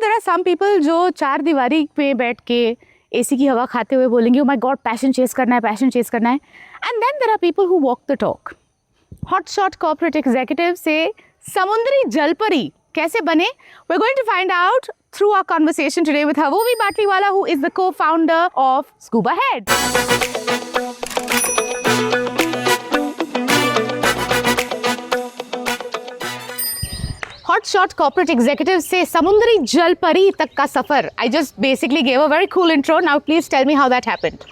there are some people जो चार दीवारी पे बैठ के एसी की हवा खाते हुए बोलेंगे, oh my God, passion chase करना है, passion chase करना है. And then there are people who walk the talk. Hotshot corporate executives say, Samundari Jalpari कैसे बने? We're going to find out through our conversation today with Havovi Batliwala, who is the co-founder of Scuba Head. Hotshot corporate executives say Samundari Jalpari tak ka safar. I just basically gave a very cool intro. Now please tell me how that happened.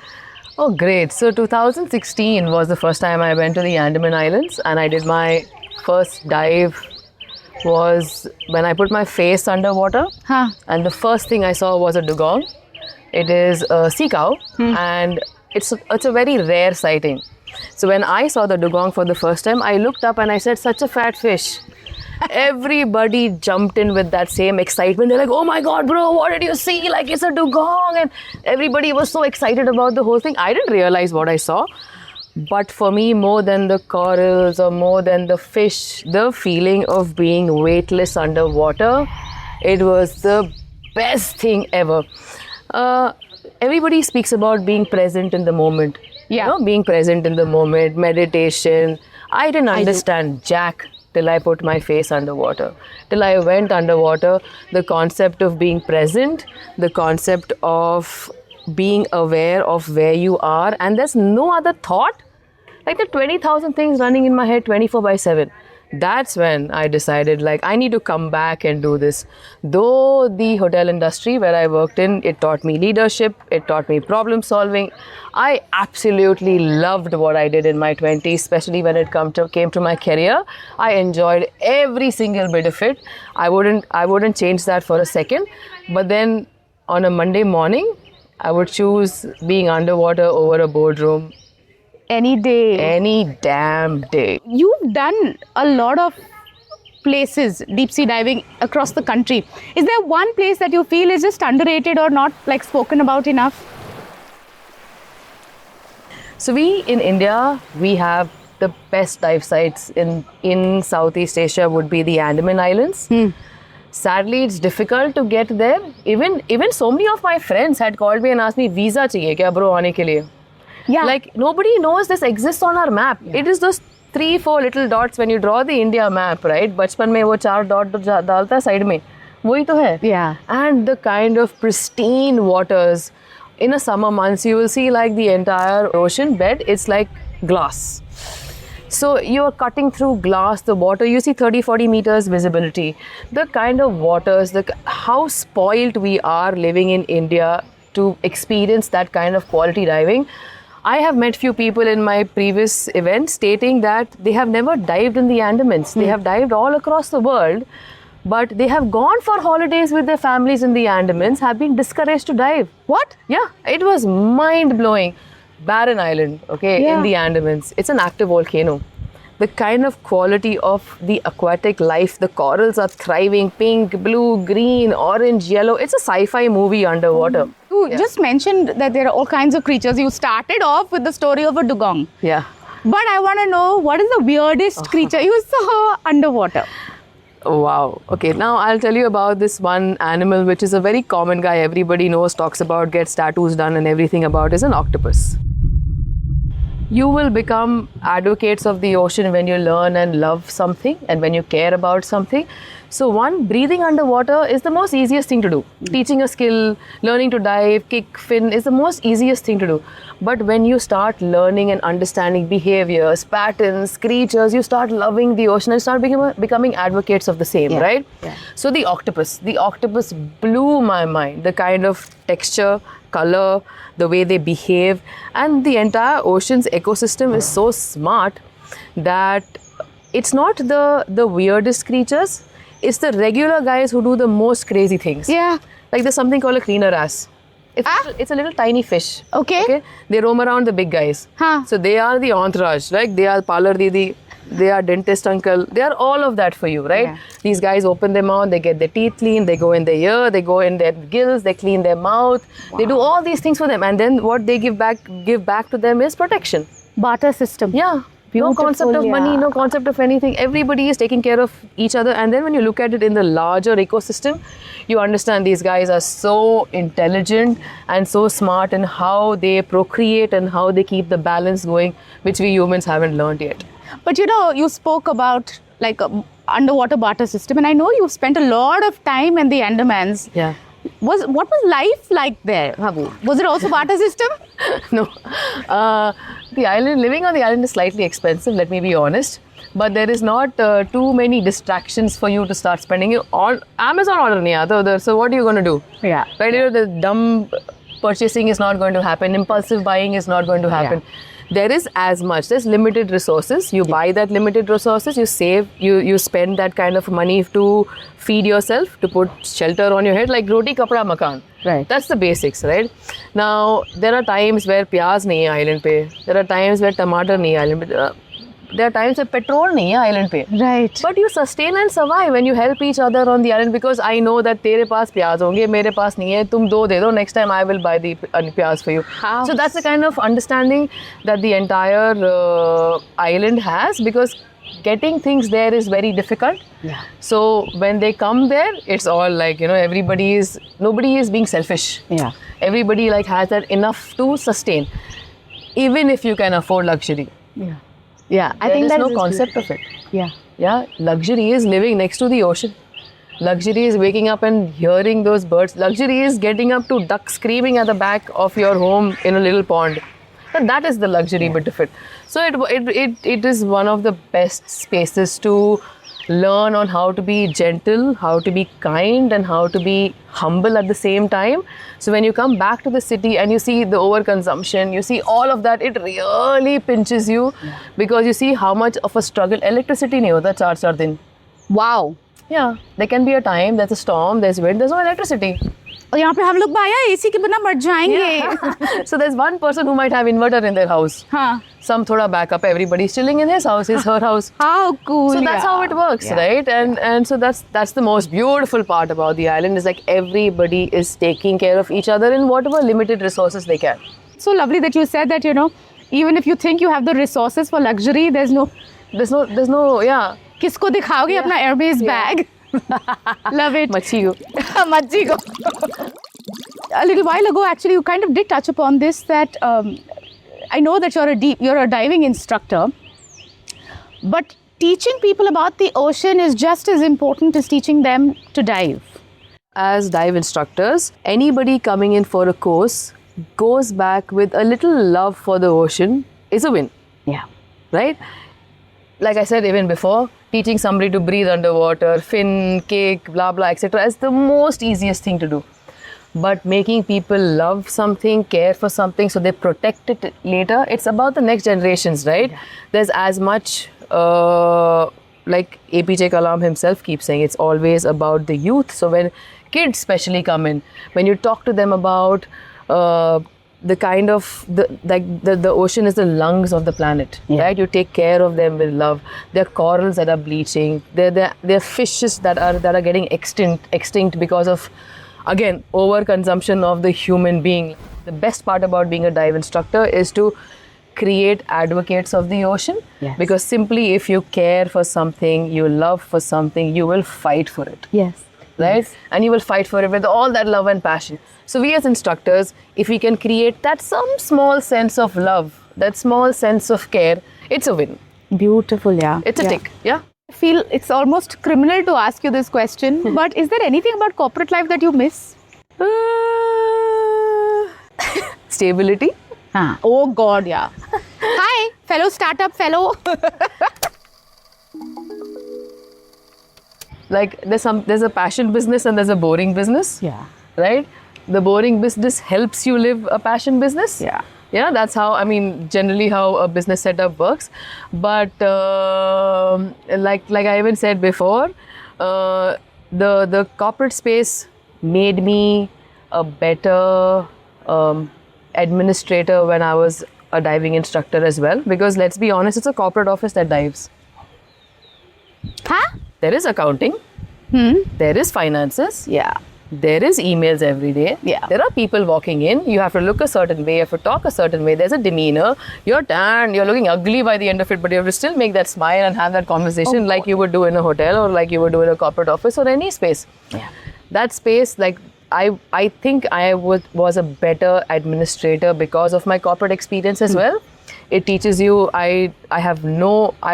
Oh, great. So 2016 was the first time I went to the Andaman Islands, and I did my first dive was when I put my face underwater. Huh. And the first thing I saw was a dugong. It is a sea cow, and it's a very rare sighting. So when I saw the dugong for the first time, I looked up and I said, such a fat fish. Everybody jumped in with that same excitement. They're like, oh my God, bro, what did you see? Like, it's a dugong. And everybody was so excited about the whole thing. I didn't realize what I saw. But for me, more than the corals or more than the fish, the feeling of being weightless underwater, it was the best thing ever. Everybody speaks about being present in the moment. Yeah. You know, being present in the moment, meditation. I didn't understand jack till I put my face underwater. Till I went underwater, the concept of being present, the concept of being aware of where you are, and there's no other thought. Like the 20,000 things running in my head 24/7. That's when I decided, like, I need to come back and do this. Though the hotel industry where I worked in, it taught me leadership, it taught me problem solving. I absolutely loved what I did in my 20s, especially when it came to my career. I enjoyed every single bit of it. I wouldn't change that for a second. But then on a Monday morning, I would choose being underwater over a boardroom. Any day. Any damn day. You've done a lot of places, deep sea diving across the country. Is there one place that you feel is just underrated or not like spoken about enough? So we in India, we have the best dive sites in Southeast Asia would be the Andaman Islands. Sadly, it's difficult to get there. Even so many of my friends had called me and asked me, visa chahiye kya bro aane ke liye? Yeah. Like nobody knows this exists on our map. Yeah. It is those 3-4 little dots when you draw the India map, right? बचपन में वो 4 dot डालता है side में, वही तो है. Yeah. And the kind of pristine waters in a summer months, you will see like the entire ocean bed. It's like glass. So you are cutting through glass, the water. You see 30-40 meters visibility. The kind of waters, how spoiled we are living in India to experience that kind of quality diving. I have met few people in my previous events stating that they have never dived in the Andamans. They have dived all across the world, but they have gone for holidays with their families in the Andamans, have been discouraged to dive. What? Yeah, it was mind-blowing. Barren Island, okay, in the Andamans. It's an active volcano. The kind of quality of the aquatic life, the corals are thriving, pink, blue, green, orange, yellow. It's a sci-fi movie underwater. You just mentioned that there are all kinds of creatures. You started off with the story of a dugong. Yeah. But I want to know, what is the weirdest creature you saw underwater? Oh, wow. Okay, now I'll tell you about this one animal, which is a very common guy. Everybody knows, talks about, gets tattoos done and everything about, is an octopus. You will become advocates of the ocean when you learn and love something and when you care about something. So one, breathing underwater is the most easiest thing to do. Teaching a skill, learning to dive, kick, fin is the most easiest thing to do. But when you start learning and understanding behaviors, patterns, creatures, you start loving the ocean and start becoming advocates of the same, right? Yeah. So the octopus blew my mind. The kind of texture, color, the way they behave, and the entire ocean's ecosystem is so smart that it's not the weirdest creatures. It's the regular guys who do the most crazy things. Yeah. Like there's something called a cleaner wrasse. It's a little tiny fish. Okay. They roam around the big guys. Huh. So they are the entourage, right? They are parlor didi, they are dentist uncle. They are all of that for you, right? Yeah. These guys open their mouth, they get their teeth clean, they go in their ear, they go in their gills, they clean their mouth. Wow. They do all these things for them. And then what they give back to them is protection. Barter system. Yeah. No concept of money, yeah. no concept of anything. Everybody is taking care of each other. And then when you look at it in the larger ecosystem, you understand these guys are so intelligent and so smart in how they procreate and how they keep the balance going, which we humans haven't learned yet. But you spoke about like underwater barter system, and I know you've spent a lot of time in the Andamans. Yeah. What was life like there, Habu? Was it also barter system? No. The island, living on the island is slightly expensive, let me be honest. But there is not too many distractions for you to start spending. You on Amazon order nahi aata udhar. So what are you going to do? Yeah. Right? The dumb purchasing is not going to happen. Impulsive buying is not going to happen. There is as much. There's limited resources. You buy that limited resources. You save. You spend that kind of money to feed yourself, to put shelter on your head, like roti, kapda, makan. Right. That's the basics, right? Now there are times where pyaz nahi hai island pe. There are times where tomato nahi hai island pe. There are times where petrol nahi hai island pe. Right. But you sustain and survive when you help each other on the island, because I know that तेरे पास प्याज होंगे, मेरे पास नहीं है, तुम दो दे दो, next time I will buy the प्याज for you. How? So that's the kind of understanding that the entire island has, because getting things there is very difficult. Yeah. So when they come there, it's all like, nobody is being selfish. Yeah. Everybody like has that enough to sustain, even if you can afford luxury. Yeah. Yeah. I There think is that no is concept of it. Yeah. Yeah, luxury is living next to the ocean. Luxury is waking up and hearing those birds. Luxury is getting up to ducks screaming at the back of your home in a little pond. And that is the luxury bit of it. So it is one of the best spaces to learn on how to be gentle, how to be kind, and how to be humble at the same time. So when you come back to the city and you see the overconsumption, you see all of that, it really pinches you, because you see how much of a struggle. Electricity nahi hota 4 din. Wow. Yeah, there can be a time, there's a storm, there's wind, there's no electricity. और यहाँ पे हम लोग भाया AC के बिना मर जाएंगे. So there's one person who might have inverter in their house. हाँ. Some thoda backup, everybody's chilling in his house, it's her house. How cool. So that's how it works, right? And so that's the most beautiful part about the island, is like everybody is taking care of each other in whatever limited resources they can. So lovely that you said that, even if you think you have the resources for luxury, there's no, yeah. किसको दिखाओगे अपना airbase bag? Love it. Machi go. Machi go. A little while ago, actually, you kind of did touch upon this, that I know that you're a diving instructor, but teaching people about the ocean is just as important as teaching them to dive. As dive instructors, anybody coming in for a course goes back with a little love for the ocean is a win. Yeah. Right? Like I said even before, teaching somebody to breathe underwater, fin, kick, blah, blah, etc. is the most easiest thing to do. But making people love something, care for something, so they protect it later, it's about the next generations, right? Yeah. There's as much, like APJ Kalam himself keeps saying, it's always about the youth. So when kids especially come in, when you talk to them about the kind of the ocean is the lungs of the planet, right? You take care of them with love. There are corals that are bleaching. There are fishes that are getting extinct because of, again, overconsumption of the human being. The best part about being a dive instructor is to create advocates of the ocean, because simply if you care for something, you love for something, you will fight for it. Yes. Right? Yes. And you will fight for it with all that love and passion. So we as instructors, if we can create that some small sense of love, that small sense of care, it's a win. Beautiful, yeah. It's a tick, yeah. I feel it's almost criminal to ask you this question, but is there anything about corporate life that you miss? Stability. Oh God, yeah. Hi, fellow startup fellow. Like there's a passion business and there's a boring business. Yeah. Right? The boring business helps you live a passion business. Yeah. Yeah, that's how, generally how a business setup works. But like I even said before, the corporate space made me a better administrator when I was a diving instructor as well. Because let's be honest, it's a corporate office that dives. Huh? There is accounting. There is finances. Yeah. There is emails every day. Yeah. There are people walking in. You have to look a certain way. You have to talk a certain way. There's a demeanor. You're tanned. You're looking ugly by the end of it, but you have to still make that smile and have that conversation like you would do in a hotel or like you would do in a corporate office or any space. Yeah. That space, like I think I was a better administrator because of my corporate experience as well. It teaches you. I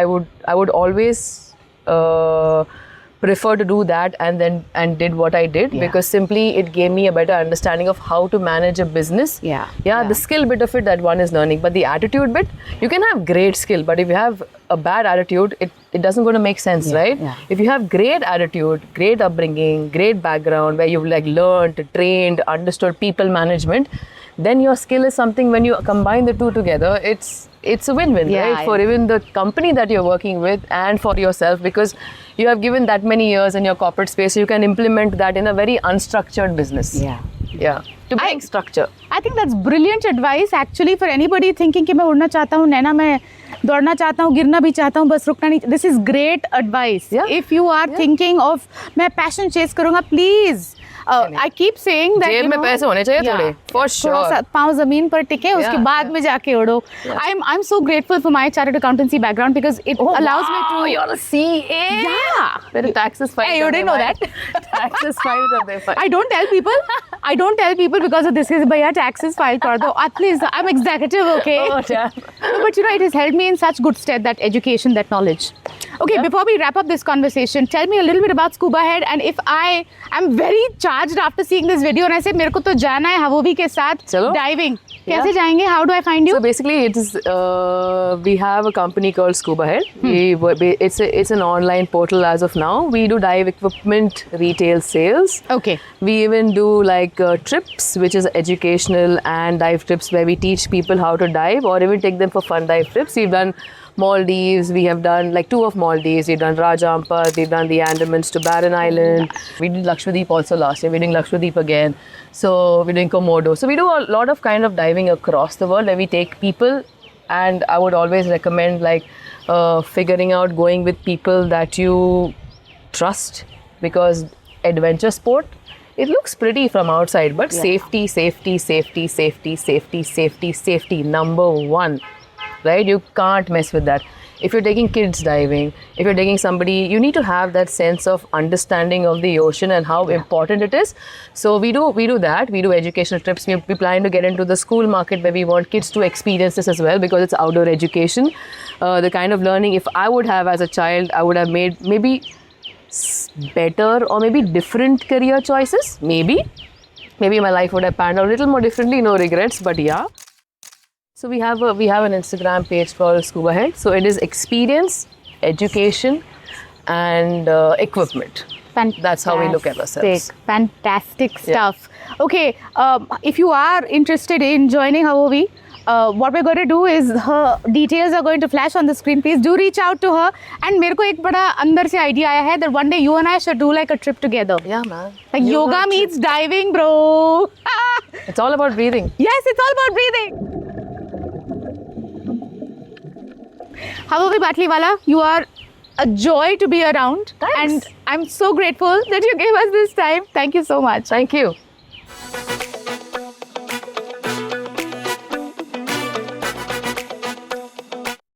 would always prefer to do that and did what I did because simply it gave me a better understanding of how to manage a business. Yeah. The skill bit of it that one is learning, but the attitude bit, you can have great skill, but if you have a bad attitude, it doesn't going to make sense, right? Yeah. If you have great attitude, great upbringing, great background where you've like learned, trained, understood people management, then your skill is something when you combine the two together, it's a win-win, right? For even the company that you're working with and for yourself, because you have given that many years in your corporate space, so you can implement that in a very unstructured business. Yeah. To bring structure. I think that's brilliant advice actually for anybody thinking कि मैं उड़ना चाहता हूँ, नैना मैं दौड़ना चाहता हूँ, गिरना भी चाहता हूँ, बस रुकना नहीं. This is great advice. If you are thinking of मैं passion chase करूँगा, please. I keep saying that जेब में पैसे होने चाहिए थोड़े, for sure. थोड़ा सा पाँव जमीन पर टिके, उसके बाद में जाके उड़ो. I'm so grateful for my chartered accountancy background because it allows me to. You're a CA. Yeah. मेरे taxes file. Hey, you didn't know that. Taxes file कर दे. I don't tell people because of this. Is भैया taxes file कर दो. At least I'm executive, okay? Oh, yeah. But it has held me in such good stead, that education, that knowledge. Okay, before we wrap up this conversation, tell me a little bit about Scuba Head, and if I am very charged after seeing this video and I say मेरे को तो जाना है हवोवी के साथ diving, कैसे जाएंगे? How do I find you? So basically, it is we have a company called Scuba Head. It's an online portal as of now. We do dive equipment retail sales. Okay. We even do like trips, which is educational, and dive trips where we teach people how to dive or even take them for fun dive trips. We've done Maldives, we have done like 2 of Maldives, we've done Rajampat, we've done the Andamans to Barren Island. We did Lakshadweep also last year, we're doing Lakshadweep again. So we're doing Komodo. So we do a lot of kind of diving across the world where we take people, and I would always recommend like figuring out going with people that you trust, because adventure sport, it looks pretty from outside, but safety, number one. Right? You can't mess with that. If you're taking kids diving, if you're taking somebody, you need to have that sense of understanding of the ocean and how important it is. So we do that. We do educational trips. We plan to get into the school market where we want kids to experience this as well, because it's outdoor education. The kind of learning, if I would have as a child, I would have made maybe better or maybe different career choices. Maybe my life would have panned out a little more differently. No regrets, but yeah. So we have an Instagram page called Scuba Head. So it is experience, education, and equipment. That's how we look at ourselves. Fantastic stuff. Okay, if you are interested in joining Havovi, what we're going to do is her details are going to flash on the screen. Please do reach out to her. And मेरे को एक बड़ा अंदर से idea आया है that one day you and I should do like a trip together. Yeah, man. Like yoga meets diving, bro. It's all about breathing. Yes, it's all about breathing. Havovi Batliwala, you are a joy to be around. Thanks. And I'm so grateful that you gave us this time. Thank you so much. Thank you.